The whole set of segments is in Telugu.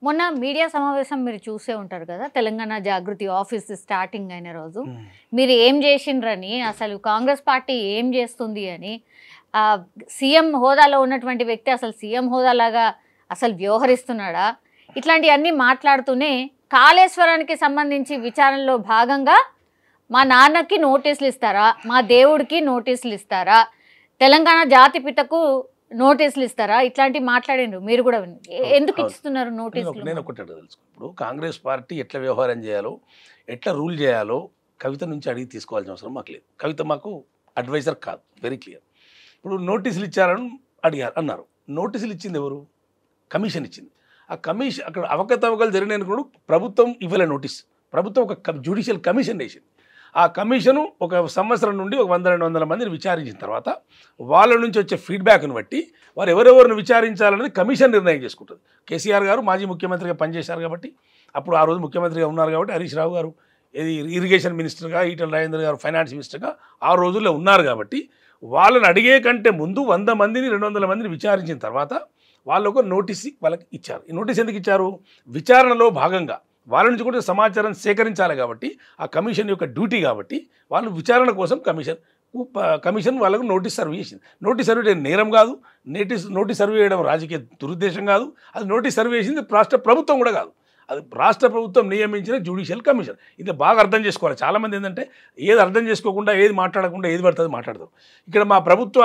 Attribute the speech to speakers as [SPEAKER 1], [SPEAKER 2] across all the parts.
[SPEAKER 1] మొన్న మీడియా సమావేశం మీరు చూసే ఉంటారు కదా, తెలంగాణ జాగృతి ఆఫీస్ స్టార్టింగ్ అయిన రోజు మీరు ఏం చేసిండ్రని, అసలు కాంగ్రెస్ పార్టీ ఏం చేస్తుంది అని, సీఎం హోదాలో ఉన్నటువంటి వ్యక్తి అసలు సీఎం హోదాలాగా అసలు వ్యవహరిస్తున్నాడా, ఇట్లాంటివన్నీ మాట్లాడుతూనే కాళేశ్వరానికి సంబంధించి విచారణలో భాగంగా మా నాన్నకి నోటీసులు ఇస్తారా, మా దేవుడికి నోటీసులు ఇస్తారా, తెలంగాణ జాతిపితకు నోటీసులు ఇస్తారా, ఇట్లాంటివి మాట్లాడిండ్రు. మీరు కూడా ఎందుకు ఇస్తున్నారు నోటీసులు?
[SPEAKER 2] నేను ఒకటే తెలుసు, ఇప్పుడు కాంగ్రెస్ పార్టీ ఎట్లా వ్యవహారం చేయాలో, ఎట్లా రూల్ చేయాలో కవిత నుంచి అడిగి తీసుకోవాల్సిన అవసరం మాకు లేదు. కవిత మాకు అడ్వైజర్ కాదు, వెరీ క్లియర్. ఇప్పుడు నోటీసులు ఇచ్చారని అడిగారు అన్నారు. నోటీసులు ఇచ్చింది ఎవరు? కమిషన్ ఇచ్చింది. ఆ కమిషన్ అక్కడ అవకతవకలు జరిగిన కూడా ప్రభుత్వం ఇవ్వలే నోటీస్. ప్రభుత్వం ఒక జ్యుడిషియల్ కమిషన్ వేసింది. ఆ కమిషను ఒక సంవత్సరం నుండి ఒక 100-200 మందిని విచారించిన తర్వాత వాళ్ళ నుంచి వచ్చే ఫీడ్బ్యాక్ను బట్టి వారు ఎవరెవరిని విచారించాలనేది కమిషన్ నిర్ణయం చేసుకుంటుంది. కేసీఆర్ గారు మాజీ ముఖ్యమంత్రిగా పనిచేశారు కాబట్టి, అప్పుడు ఆ రోజు ముఖ్యమంత్రిగా ఉన్నారు కాబట్టి, హరీష్ రావు గారు ఇరిగేషన్ మినిస్టర్గా, ఈటల రాజేంద్ర గారు ఫైనాన్స్ మినిస్టర్గా ఆ రోజుల్లో ఉన్నారు కాబట్టి, వాళ్ళని అడిగే కంటే ముందు 100 మందిని 200 మందిని విచారించిన తర్వాత వాళ్ళు ఒక నోటీస్ వాళ్ళకి ఇచ్చారు. ఈ నోటీస్ ఎందుకు ఇచ్చారు? విచారణలో భాగంగా వాళ్ళ నుంచి కూడా సమాచారం సేకరించాలి కాబట్టి, ఆ కమిషన్ యొక్క డ్యూటీ కాబట్టి, వాళ్ళు విచారణ కోసం కమిషన్ వాళ్ళకు నోటీస్ సర్వ్ చేసింది. నోటీస్ సర్వ్ చేయడం నేరం కాదు, నోటీస్ సర్వ్ చేయడం రాజకీయ దురుద్దేశం కాదు. అది నోటీస్ సర్వ్ చేసింది రాష్ట్ర ప్రభుత్వం కూడా కాదు, అది రాష్ట్ర ప్రభుత్వం నియమించిన జ్యుడిషియల్ కమిషన్. ఇది బాగా అర్థం చేసుకోవాలి. చాలామంది ఏంటంటే ఏది అర్థం చేసుకోకుండా, ఏది మాట్లాడకుండా ఏది పడుతుంది మాట్లాడతారు. ఇక్కడ మా ప్రభుత్వ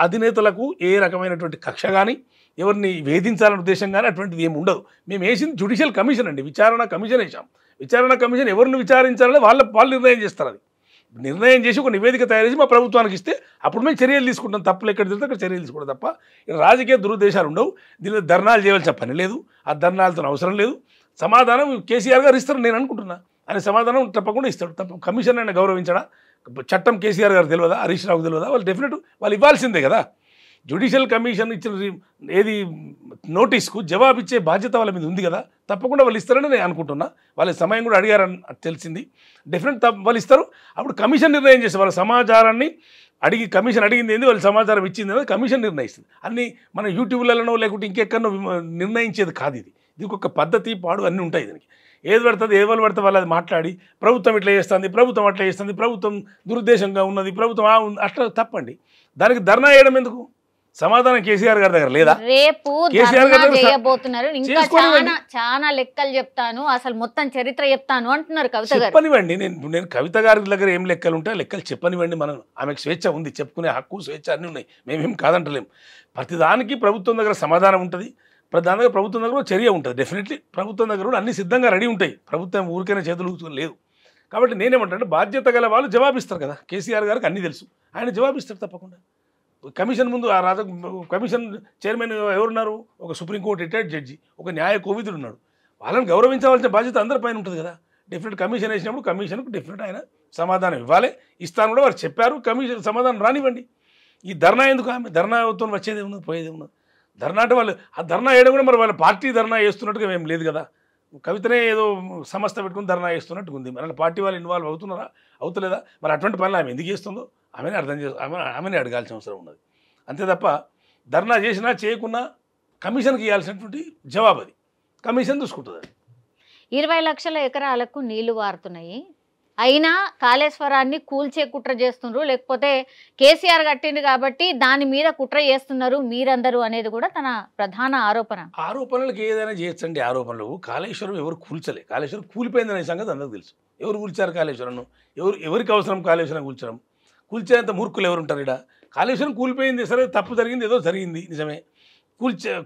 [SPEAKER 2] అధినేతలకు ఏ రకమైనటువంటి కక్ష కానీ, ఎవరిని వేధించాలనే ఉద్దేశం కానీ అటువంటిది ఏమి ఉండదు. మేము వేసింది జ్యుడిషియల్ కమిషన్ అండి, విచారణ కమిషన్ వేసాం. విచారణ కమిషన్ ఎవరిని విచారించాలని వాళ్ళు నిర్ణయం చేస్తారు. అది నిర్ణయం చేసి ఒక నివేదిక తయారు చేసి మా ప్రభుత్వానికి ఇస్తే అప్పుడు మేము చర్యలు తీసుకుంటాం. తప్పులు ఎక్కడ తెలిస్తే అక్కడ చర్యలు తీసుకుంటాం తప్ప రాజకీయ దురుద్దేశాలు ఉండవు. దీనిలో ధర్నాలు చేయవలసిన పని లేదు, ఆ ధర్నాలతో అవసరం లేదు. సమాధానం కేసీఆర్ గారు ఇస్తారు నేను అనుకుంటున్నా. ఆయన సమాధానం తప్పకుండా ఇస్తాడు. కమిషన్ ఆయన గౌరవించడా? చట్టం కేసీఆర్ గారు తెలియదా, హరీష్ రావుకు తెలియదా? వాళ్ళు డెఫినెట్ వాళ్ళు ఇవ్వాల్సిందే కదా. జ్యుడిషియల్ కమిషన్ ఇచ్చిన ఏది నోటీస్కు జవాబిచ్చే బాధ్యత వాళ్ళ మీద ఉంది కదా, తప్పకుండా వాళ్ళు ఇస్తారని నేను అనుకుంటున్నా. వాళ్ళ సమయం కూడా అడిగారని తెలిసింది. డెఫినెట్ వాళ్ళు ఇస్తారు. అప్పుడు కమిషన్ నిర్ణయం చేస్తారు. వాళ్ళ సమాచారాన్ని అడిగి కమిషన్ అడిగింది ఏంది, వాళ్ళు సమాచారం ఇచ్చింది అనేది కమిషన్ నిర్ణయిస్తుంది. అన్నీ మన యూట్యూబ్లలోనో లేకుంటే ఇంకెక్కడో నిర్ణయించేది కాదు. ఇది ఒక పద్ధతి పాడు అన్నీ ఉంటాయి. దీనికి ఏది పడుతుంది, ఏ వాళ్ళు పడితే వాళ్ళు అది మాట్లాడి ప్రభుత్వం ఇట్లా చేస్తుంది, ప్రభుత్వం అట్లా చేస్తుంది, ప్రభుత్వం దురుద్దేశంగా ఉన్నది, ప్రభుత్వం అట్లా తప్పండి. దానికి ధర్నా వేయడం ఎందుకు? సమాధానం కేసీఆర్ గారి దగ్గర లేదా?
[SPEAKER 1] రేపు చేయబోతున్నారు. ఇంకా చాలా లెక్కలు చెప్తాను, అసలు మొత్తం చరిత్ర చెప్తాను అంటున్నారు కవిత గారు.
[SPEAKER 2] చెప్పనివ్వండి. నేను కవిత గారి దగ్గర ఏం లెక్కలు ఉంటాయి, లెక్కలు చెప్పనివ్వండి. మనం ఆమెకు స్వేచ్ఛ ఉంది, చెప్పుకునే హక్కు స్వేచ్ఛ అన్నీ ఉన్నాయి. మేమేం కాదంటలేం. ప్రతిదానికి ప్రభుత్వం దగ్గర సమాధానం ఉంటుంది, ప్రధాన దగ్గర ప్రభుత్వం దగ్గర చర్య ఉంటుంది. డెఫినెట్లీ ప్రభుత్వం దగ్గర కూడా అన్ని సిద్ధంగా రెడీ ఉంటాయి. ప్రభుత్వం ఊరికైనా చేతులు లేదు. కాబట్టి నేనేమంటే బాధ్యత గల వాళ్ళు జవాబిస్తారు కదా. కేసీఆర్ గారికి అన్నీ తెలుసు, ఆయన జవాబిస్తారు తప్పకుండా. కమిషన్ ముందు ఆ కమిషన్ చైర్మన్ ఎవరున్నారు? ఒక సుప్రీంకోర్టు రిటైర్డ్ జడ్జి, ఒక న్యాయ కోవిదుడు ఉన్నాడు. వాళ్ళని గౌరవించవలసిన బాధ్యత అందరిపైన ఉంటుంది కదా. డెఫినెట్ కమిషన్ వేసినప్పుడు కమిషన్కు డెఫినెట్ ఆయన సమాధానం ఇవ్వాలి. ఇస్తాను కూడా వారు చెప్పారు. కమిషన్ సమాధానం రానివ్వండి. ఈ ధర్నా ఎందుకు? ఆమె ధర్నాతో వచ్చేది ఉన్నది, పోయేది ఉన్నది. ధర్నా అంటే వాళ్ళు ఆ ధర్నా వేయడం కూడా మరి వాళ్ళ పార్టీ ధర్నా చేస్తున్నట్టుగా ఏం లేదు కదా. కవితనే ఏదో సంస్థ పెట్టుకుని ధర్నా చేస్తున్నట్టుగా ఉంది. మరి పార్టీ వాళ్ళు ఇన్వాల్వ్ అవుతున్నారా, అవుతలేదా? మరి అటువంటి పనులు ఆమె ఎందుకు చేస్తుందో ఆమెనే అర్థం ఆమెనే అడగాల్సిన అవసరం ఉన్నది. అంతే తప్ప ధర్నా చేసినా చేయకున్నా కమిషన్కి ఇవ్వాల్సినటువంటి జవాబు అది కమిషన్ చూసుకుంటుంది.
[SPEAKER 1] 20 లక్షల ఎకరాలకు నీళ్లు వారుతున్నాయి, అయినా కాళేశ్వరాన్ని కూల్చే కుట్ర చేస్తున్నారు, లేకపోతే కేసీఆర్ కట్టిండు కాబట్టి దాని మీద కుట్ర చేస్తున్నారు మీరందరూ అనేది కూడా తన ప్రధాన ఆరోపణ.
[SPEAKER 2] ఆరోపణలకు ఏదైనా చేయొచ్చండి. ఆరోపణలు కాళేశ్వరం ఎవరు కూల్చలే. కాళేశ్వరం కూలిపోయిందనే సంగతి అందరికీ తెలుసు. ఎవరు కూల్చారు కాళేశ్వరంను? ఎవరికి అవసరం కాళేశ్వరం కూల్చడం? కూల్చేంత మూర్ఖులు ఎవరు ఉంటారు ఇక్కడ? కాళేశ్వరం కూలిపోయింది, సరే తప్పు జరిగింది, ఏదో జరిగింది నిజమే.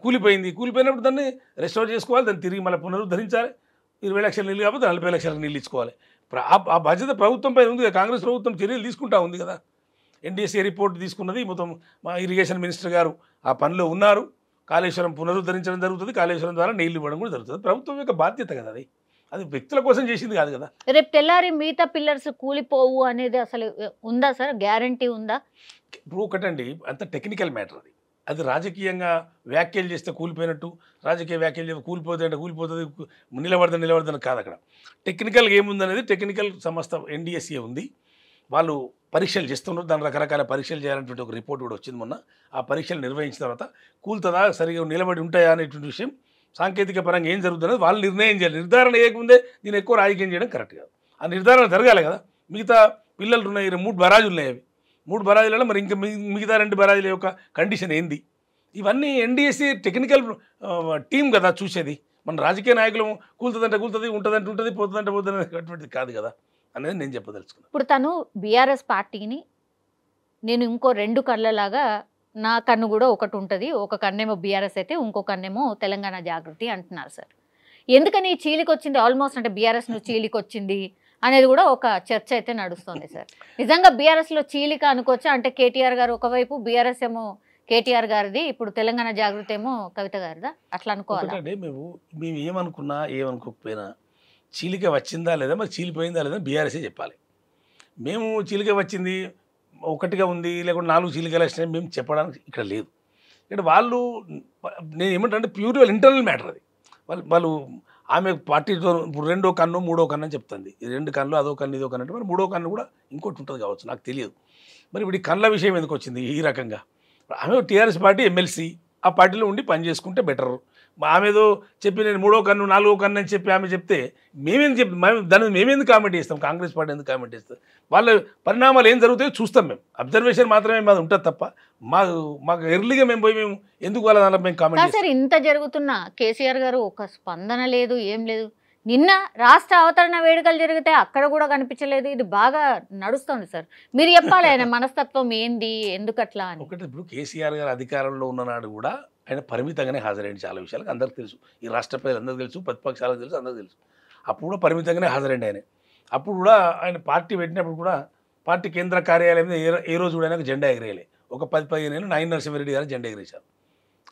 [SPEAKER 2] కూలిపోయినప్పుడు దాన్ని రెస్టోర్ చేసుకోవాలి, దాన్ని తిరిగి మళ్ళీ పునరుద్ధరించాలి. 20 లక్షల నీళ్ళు కాబట్టి 40 లక్షలకు నీళ్ళు ఇచ్చుకోవాలి. ఆ బాధ్యత ప్రభుత్వంపై ఉంది. కాంగ్రెస్ ప్రభుత్వం చర్యలు తీసుకుంటా ఉంది కదా. ఎన్డీఎస్ఏ రిపోర్ట్ తీసుకున్నది, మొత్తం మా ఇరిగేషన్ మినిస్టర్ గారు ఆ పనిలో ఉన్నారు. కాళేశ్వరం పునరుద్ధరించడం జరుగుతుంది, కాళేశ్వరం ద్వారా నీళ్ళు ఇవ్వడం కూడా జరుగుతుంది. ప్రభుత్వం యొక్క బాధ్యత కదా అది. అది వ్యక్తుల కోసం చేసింది కాదు కదా.
[SPEAKER 1] రేపు తెల్లారి మిగతా పిల్లర్స్ కూలిపోవు అనేది అసలు ఉందా సార్? గ్యారంటీ ఉందా?
[SPEAKER 2] ఇప్పుడు ఒకటండి, అంత టెక్నికల్ మ్యాటర్ అది. అది రాజకీయంగా వ్యాఖ్యలు చేస్తే కూలిపోయినట్టు, రాజకీయ వ్యాఖ్యలు చేస్తే కూలిపోతే అంటే కూలిపోతుంది, నిలబడదని కాదు. అక్కడ టెక్నికల్గా ఏముందనేది టెక్నికల్ సంస్థ ఎన్డీఎస్ఏ ఉంది. వాళ్ళు పరీక్షలు చేస్తున్నారు. దాని రకరకాల పరీక్షలు చేయాలనేటువంటి ఒక రిపోర్ట్ కూడా వచ్చింది మొన్న. ఆ పరీక్షలు నిర్వహించిన తర్వాత కూలుతుందా, సరిగా నిలబడి ఉంటాయా అనేటువంటి విషయం సాంకేతిక పరంగా ఏం జరుగుతున్నది వాళ్ళు నిర్ణయం చేయాలి. నిర్ధారణ చేయకముందే దీన్ని ఎక్కువ రాజకీయం చేయడం కరెక్ట్ కాదు. ఆ నిర్ధారణ జరగాలి కదా. మిగతా పిల్లలు ఉన్నాయి, 3 బరాజులు ఉన్నాయి. అవి 3 బరాజులలో మరి ఇంకా మిగతా 2 బరాజుల యొక్క కండిషన్ ఏంది? ఇవన్నీ ఎన్డీఎస్సీ టెక్నికల్ టీం కదా చూసేది. మన రాజకీయ నాయకులు కూలుతుందంటే కూలుతుంది, ఉంటుందంటే ఉంటుంది, పోతుందంటే పోతుంది అటువంటిది కాదు కదా అనేది నేను చెప్పదలుచుకున్నాను.
[SPEAKER 1] ఇప్పుడు తను బీఆర్ఎస్ పార్టీని నేను ఇంకో 2 కళ్ళలాగా నా కన్ను కూడా ఒకటి ఉంటుంది, ఒక కన్నేమో బీఆర్ఎస్ అయితే ఇంకో కన్నేమో తెలంగాణ జాగృతి అంటున్నారు సార్. ఎందుకని చీలికి వచ్చింది ఆల్మోస్ట్, అంటే బీఆర్ఎస్ ను చీలికి వచ్చింది అనేది కూడా ఒక చర్చ అయితే నడుస్తుంది సార్. నిజంగా బీఆర్ఎస్లో చీలిక అనుకోవచ్చా? అంటే కేటీఆర్ గారు ఒకవైపు, బీఆర్ఎస్ ఏమో కేటీఆర్ గారిది, ఇప్పుడు తెలంగాణ జాగృతి ఏమో కవిత గారిదా, అట్లా అనుకోవాలి?
[SPEAKER 2] మేము ఏమనుకున్నా ఏమనుకోకపోయినా చీలిక వచ్చిందా లేదా, మరి చీలిపోయిందా లేదా బీఆర్ఎస్ఏ చెప్పాలి. మేము చీలిక వచ్చింది ఒకటిగా ఉంది, లేకుంటే 4 చీలికలు వచ్చినాయి మేము చెప్పడానికి ఇక్కడ లేదు. ఇక్కడ వాళ్ళు నేను ఏమంటే ప్యూర్ ఇంటర్నల్ మ్యాటర్ అది. వాళ్ళు ఆమె పార్టీతో ఇప్పుడు 2వ కన్ను 3వ కన్ను అని చెప్తుంది. ఈ 2 కన్నులు అదో కన్ను ఇదో కన్ను అంటే మరి 3వ కన్ను కూడా ఇంకోటి ఉంటుంది కావచ్చు, నాకు తెలియదు. మరి ఇప్పుడు ఈ కన్నుల విషయం ఎందుకు వచ్చింది ఈ రకంగా? ఆమె టీఆర్ఎస్ పార్టీ ఎమ్మెల్సీ, ఆ పార్టీలో ఉండి పని చేసుకుంటే బెటర్. ఆమె ఏదో చెప్పి నేను 3వ కన్ను 4వ కన్ను అని చెప్పి ఆమె చెప్తే దాని మేమెందుకు కామెంట్ చేస్తాం? కాంగ్రెస్ పార్టీ ఎందుకు కామెంట్ చేస్తాం? వాళ్ళ పరిణామాలు ఏం జరుగుతాయో చూస్తాం. మేము అబ్జర్వేషన్ మాత్రమే మాది ఉంటుంది తప్ప మాకు ఎర్లీగా మేము ఎందుకు వాళ్ళ దాంట్లో మేము కామెంట్ చేస్తాం?
[SPEAKER 1] సార్ ఇంత జరుగుతున్నా కేసీఆర్ గారు ఒక స్పందన లేదు, ఏం లేదు. నిన్న రాష్ట్ర అవతరణ వేడుకలు జరిగితే అక్కడ కూడా కనిపించలేదు. ఇది బాగా నడుస్తుంది సార్. మీరు చెప్పాలి ఆయన మనస్తత్వం ఏంది, ఎందుకు అట్లా అని.
[SPEAKER 2] ఒకటి ఇప్పుడు కేసీఆర్ గారు అధికారంలో ఉన్ననాడు కూడా ఆయన పరిమితంగానే హాజరైంది. చాలా విషయాలకు అందరికీ తెలుసు, ఈ రాష్ట్ర ప్రజలు అందరికీ తెలుసు, ప్రతిపక్షాలకు తెలుసు, అందరికీ తెలుసు. అప్పుడు కూడా పరిమితంగానే హాజరైంది ఆయన. అప్పుడు కూడా ఆయన పార్టీ పెట్టినప్పుడు కూడా పార్టీ కేంద్ర కార్యాలయం మీద ఏ రోజు కూడా ఆయనకు జెండా ఎగిరేయలే. ఒక 10-15 ఏళ్ళు నాయన నరసింహారెడ్డి గారు జెండా ఎగిరేశారు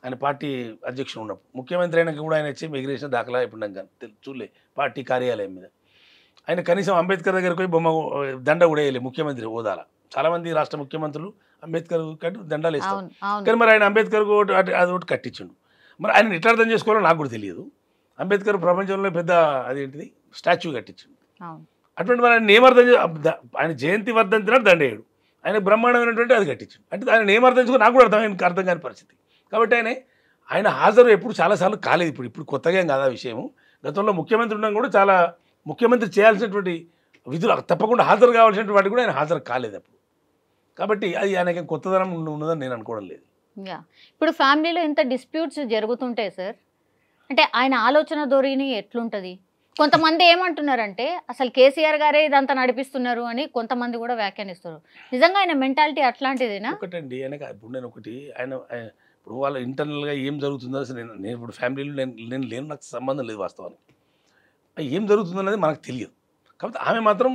[SPEAKER 2] ఆయన పార్టీ అధ్యక్షుడు ఉన్నప్పుడు. ముఖ్యమంత్రి అయినాక కూడా ఆయన వచ్చి ఎగిరేసిన దాఖలా ఇప్పుడు నాకు చూడలే పార్టీ కార్యాలయం మీద. ఆయన కనీసం అంబేద్కర్ దగ్గరికి పోయి బొమ్మ దండ కూడా వేయలే ముఖ్యమంత్రి హోదాల. చాలామంది రాష్ట్ర ముఖ్యమంత్రులు అంబేద్కర్ కట్టి దండాలు వేస్తారు, కానీ మరి ఆయన అంబేద్కర్ అది ఒకటి కట్టించండు. మరి ఆయన ఎట్లా అర్థం చేసుకోవాలో నాకు కూడా తెలియదు. అంబేద్కర్ ప్రపంచంలో పెద్ద అదేంటిది స్టాచ్యూ కట్టించండు. అటువంటి మరి ఆయన ఏమర్థం ఆయన జయంతి వర్ధంతినాడు దండేయుడు, ఆయన బ్రహ్మాండమైనటువంటి అది కట్టించండు. అంటే ఆయన ఏమర్థం చేసుకో నాకు కూడా అర్థం కాని పరిస్థితి. కాబట్టి ఆయన హాజరు ఎప్పుడు చాలాసార్లు కాలేదు. ఇప్పుడు కొత్తగా ఏం కాదా విషయము. గతంలో ముఖ్యమంత్రి ఉండడం కూడా చాలా ముఖ్యమంత్రి చేయాల్సినటువంటి విధులు తప్పకుండా హాజరు కావాల్సినటువంటి వాటికి కూడా ఆయన హాజరు కాలేదు అప్పుడు. కాబట్టి అది ఆయనకి కొత్తదనం ఉన్నదని నేను అనుకోవడం లేదు.
[SPEAKER 1] ఇప్పుడు ఫ్యామిలీలో ఇంత డిస్ప్యూట్స్ జరుగుతుంటాయి సార్, అంటే ఆయన ఆలోచన ధోరణి ఎట్లుంటుంది? కొంతమంది ఏమంటున్నారంటే అసలు కేసీఆర్ గారే ఇదంతా నడిపిస్తున్నారు అని కొంతమంది కూడా వ్యాఖ్యానిస్తారు. నిజంగా ఆయన మెంటాలిటీ అట్లాంటిదేనా?
[SPEAKER 2] ఒకటండి ఇప్పుడు నేను ఆయన ఇప్పుడు వాళ్ళ ఇంటర్నల్గా ఏం జరుగుతుందో అసలు నేను ఇప్పుడు ఫ్యామిలీలో నేను లేను, నాకు సంబంధం లేదు వాస్తవానికి. ఏం జరుగుతుందనేది మనకు తెలియదు. కాబట్టి ఆమె మాత్రం